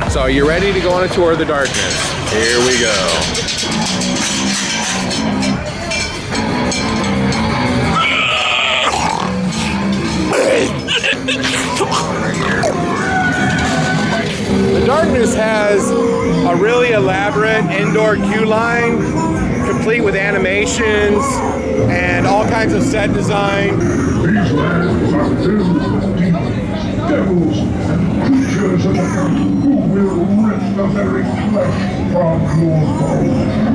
So you ready to go on a tour of the darkness? Here we go. The darkness has a really elaborate indoor queue line, complete with animations and all kinds of set design. These lands are filled with demons, devils, and creatures of the earth who will rip the very flesh from your bones.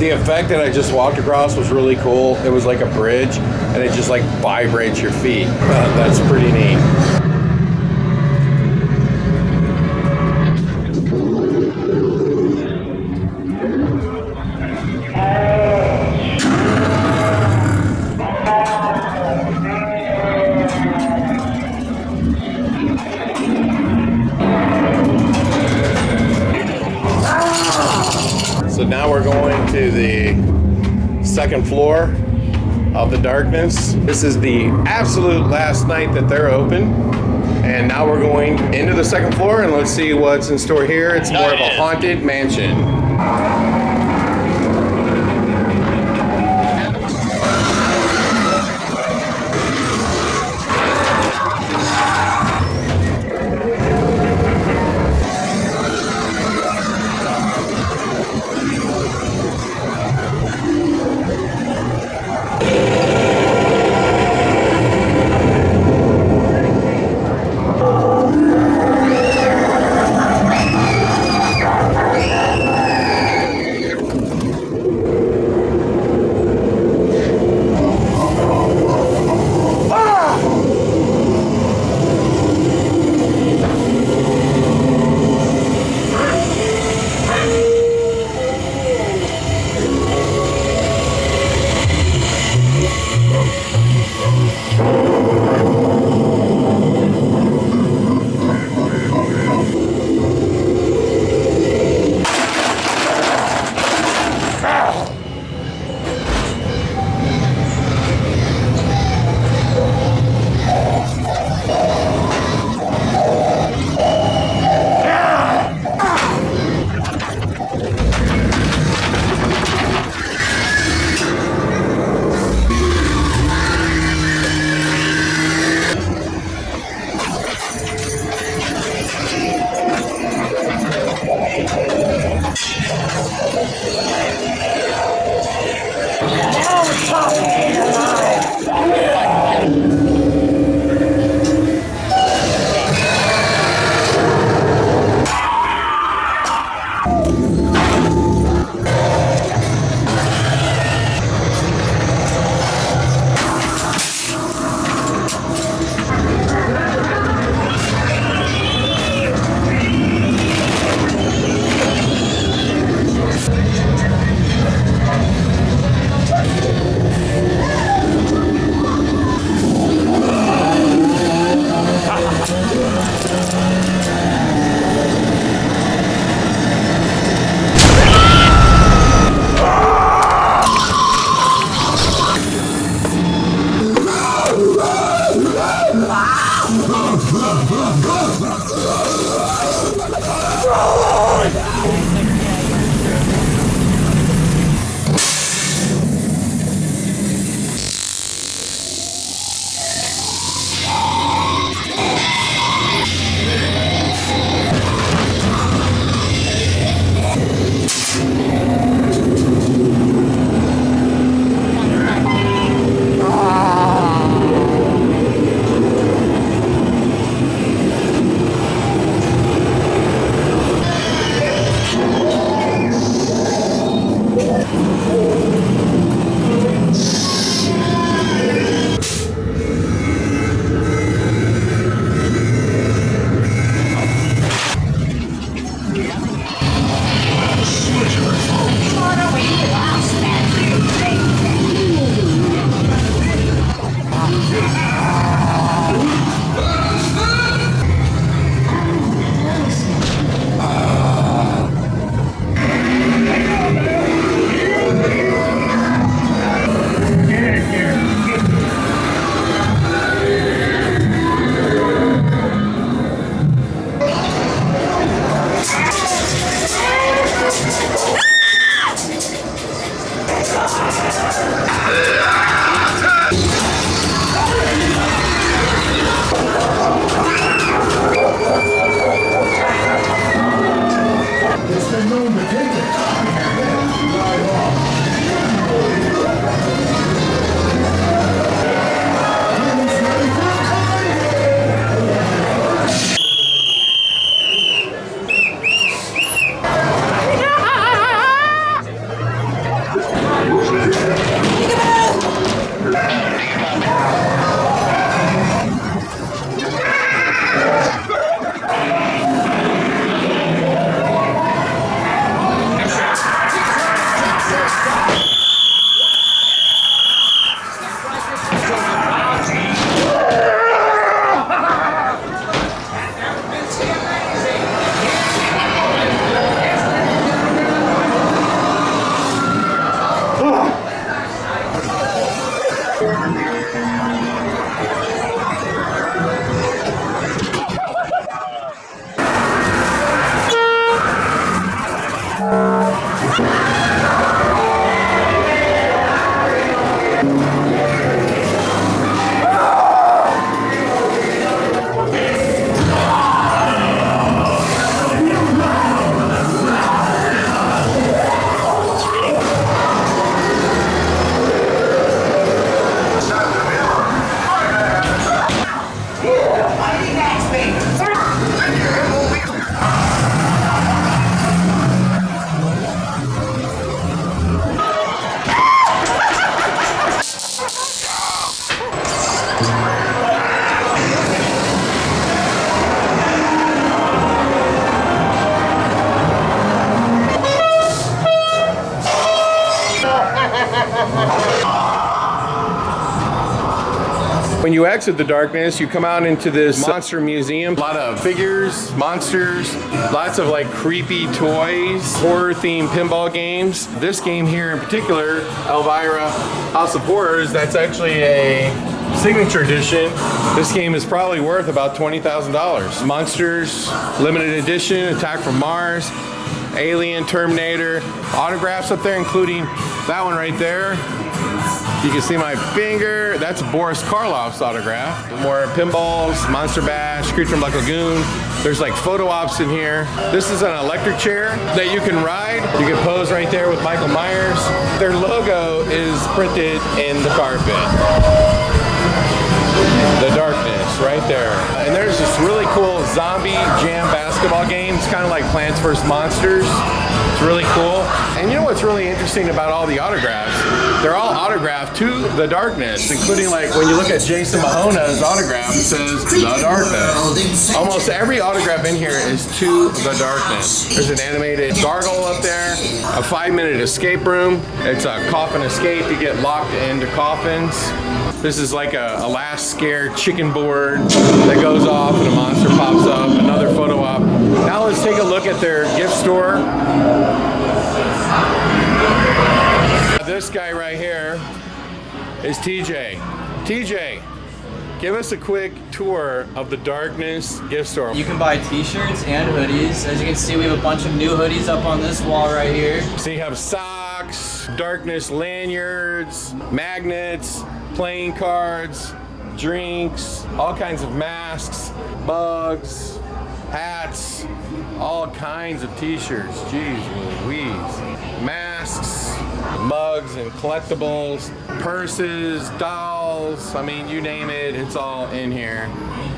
The effect that I just walked across was really cool. It was like a bridge and it just like vibrates your feet. That's pretty neat. So now we're going to the second floor of the darkness. This is the absolute last night that they're open. And now we're going into the second floor and let's see what's in store here. It's more of a haunted mansion. been known to take the top of your head and ride off. Who's ready for a party? When you exit the darkness, you come out into this monster museum. A lot of figures, monsters, lots of like creepy toys, horror-themed pinball games. This game here in particular, Elvira House of Horrors, that's actually a signature edition. This game is probably worth about $20,000. Monsters, limited edition, Attack from Mars, Alien, Terminator, autographs up there, including that one right there. You can see my finger. That's Boris Karloff's autograph. More pinballs, Monster Bash, Creature from Black Lagoon. There's like photo ops in here. This is an electric chair that you can ride. You can pose right there with Michael Myers. Their logo is printed in the carpet. The darkness right there. And there's this really cool zombie jam basketball game. It's kind of like Plants vs. Monsters. It's really cool. And you know what's really interesting about all the autographs? They're all autographed to the darkness, including like when you look at Jason Mahona's autograph, it says the darkness. Almost every autograph in here is to the darkness. There's an animated gargoyle up there, a 5-minute escape room. It's a coffin escape. You get locked into coffins. This is like a last scare chicken board that goes off and a monster pops up, another photo op. Now let's take a look at their gift store. This guy right here is TJ. TJ, give us a quick tour of the Darkness gift store. You can buy t-shirts and hoodies. As you can see, we have a bunch of new hoodies up on this wall right here. So you have socks, Darkness lanyards, magnets, playing cards, drinks, all kinds of masks, mugs, hats, all kinds of t-shirts. Jeez Louise. Masks, mugs and collectibles, purses, dolls, I mean, you name it, it's all in here.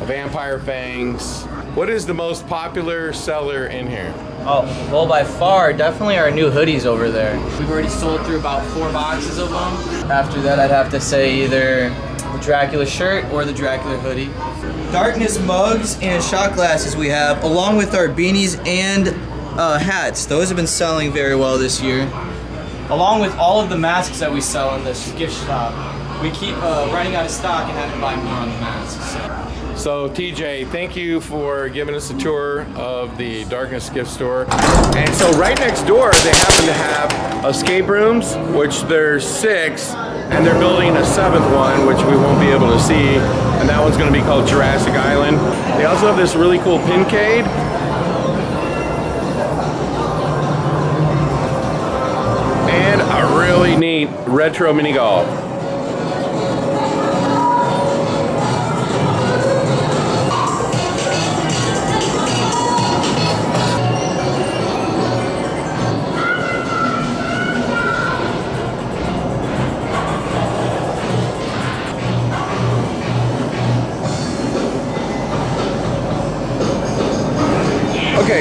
Vampire fangs. What is the most popular seller in here? Oh, well, by far, definitely our new hoodies over there. We've already sold through about 4 boxes of them. After that, I'd have to say either the Dracula shirt or the Dracula hoodie. Darkness mugs and shot glasses we have, along with our beanies and hats. Those have been selling very well this year. Along with all of the masks that we sell in this gift shop. We keep running out of stock and have to buy more on the masks. So TJ, thank you for giving us a tour of the Darkness gift store. And so right next door, they happen to have escape rooms, which there's 6, and they're building a 7th one, which we won't be able to see. And that one's gonna be called Jurassic Island. They also have this really cool pincade. And a really neat retro mini golf.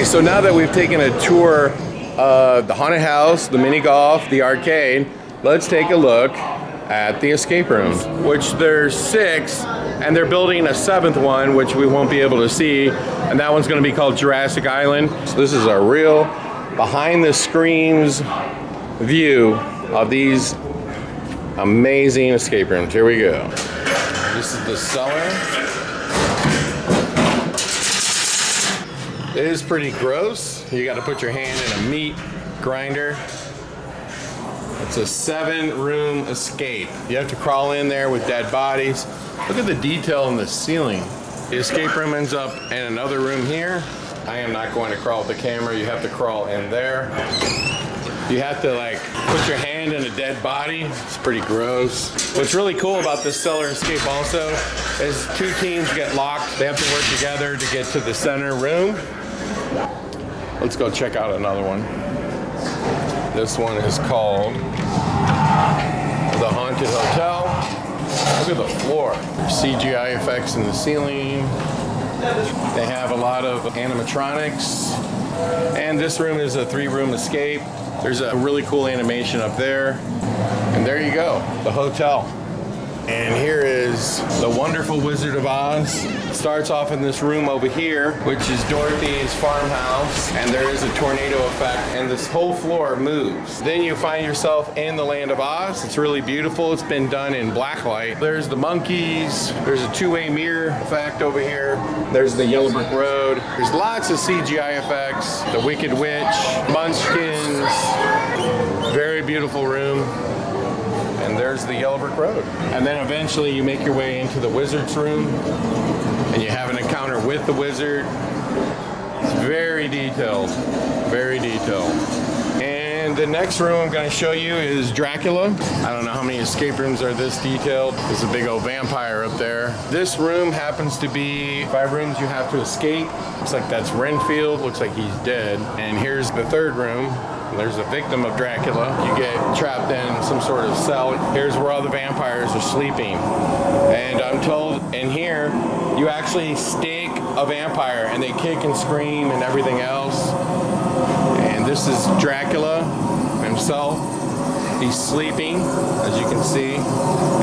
so now that we've taken a tour of the haunted house, the mini golf, the arcade, let's take a look at the escape rooms, which there's 6, and they're building a 7th one, which we won't be able to see, and that one's going to be called Jurassic Island. So this is a real behind the screens view of these amazing escape rooms. Here we go. This is the cellar. It is pretty gross. You got to put your hand in a meat grinder. It's a 7-room escape. You have to crawl in there with dead bodies. Look at the detail in the ceiling. The escape room ends up in another room here. I am not going to crawl with the camera. You have to crawl in there. You have to like put your hand in a dead body. It's pretty gross. What's really cool about this cellar escape also is 2 teams get locked. They have to work together to get to the center room. Let's go check out another one. This one is called the Haunted Hotel. Look at the floor. CGI effects in the ceiling. They have a lot of animatronics. And this room is a 3-room escape. There's a really cool animation up there. And there you go, the hotel. And here is the wonderful Wizard of Oz. It starts off in this room over here, which is Dorothy's farmhouse. And there is a tornado effect, and this whole floor moves. Then you find yourself in the land of Oz. It's really beautiful. It's been done in blacklight. There's the monkeys. There's a 2-way mirror effect over here. There's the Yellow Brick Road. There's lots of CGI effects. The Wicked Witch, Munchkins. Very beautiful room. And there's the Yellow Brick Road. And then eventually you make your way into the wizard's room and you have an encounter with the wizard. It's very detailed, very detailed. And the next room I'm going to show you is Dracula. I don't know how many escape rooms are this detailed. There's a big old vampire up there. This room happens to be 5 rooms you have to escape. Looks like that's Renfield. Looks like he's dead. And here's the 3rd room. There's a victim of Dracula. You get trapped in some sort of cell. Here's where all the vampires are sleeping. And I'm told in here, you actually stake a vampire and they kick and scream and everything else. And this is Dracula himself. He's sleeping, as you can see,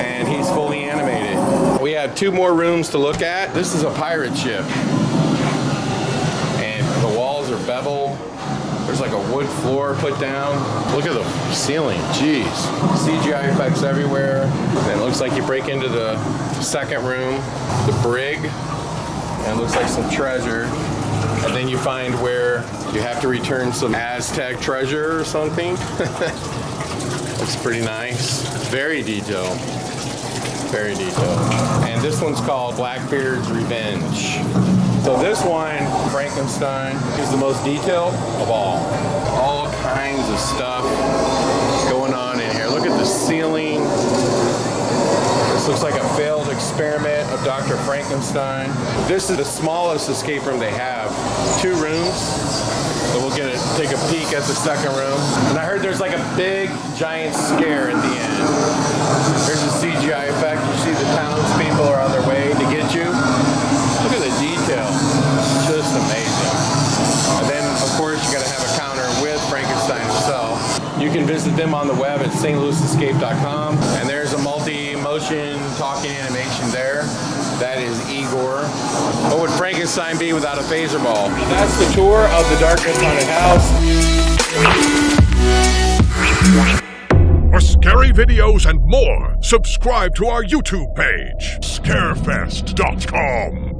and he's fully animated. We have 2 more rooms to look at. This is a pirate ship. And the walls are beveled. There's like a wood floor put down. Look at the ceiling, jeez. CGI effects everywhere. And it looks like you break into the 2nd room, the brig, and it looks like some treasure. And then you find where you have to return some Aztec treasure or something. Looks pretty nice. Very detailed. Very detailed. And this one's called Blackbeard's Revenge. So this one, Frankenstein, is the most detailed of all. All kinds of stuff going on in here. Look at the ceiling. This looks like a failed experiment of Dr. Frankenstein. This is the smallest escape room they have. 2 rooms. So we'll take a peek at the 2nd room. And I heard there's like a big, giant scare at the end. There's a CGI effect. You see the townspeople are on their way to get you. Look at the detail. Just amazing. And then, of course, you got to have a counter with Frankenstein himself. You can visit them on the web at stlouisescape.com. And there's a multi-motion talking animation there. That is Igor. What would Frankenstein be without a phaser ball? That's the tour of the Darkness Haunted House. For scary videos and more, subscribe to our YouTube page, scarefest.com.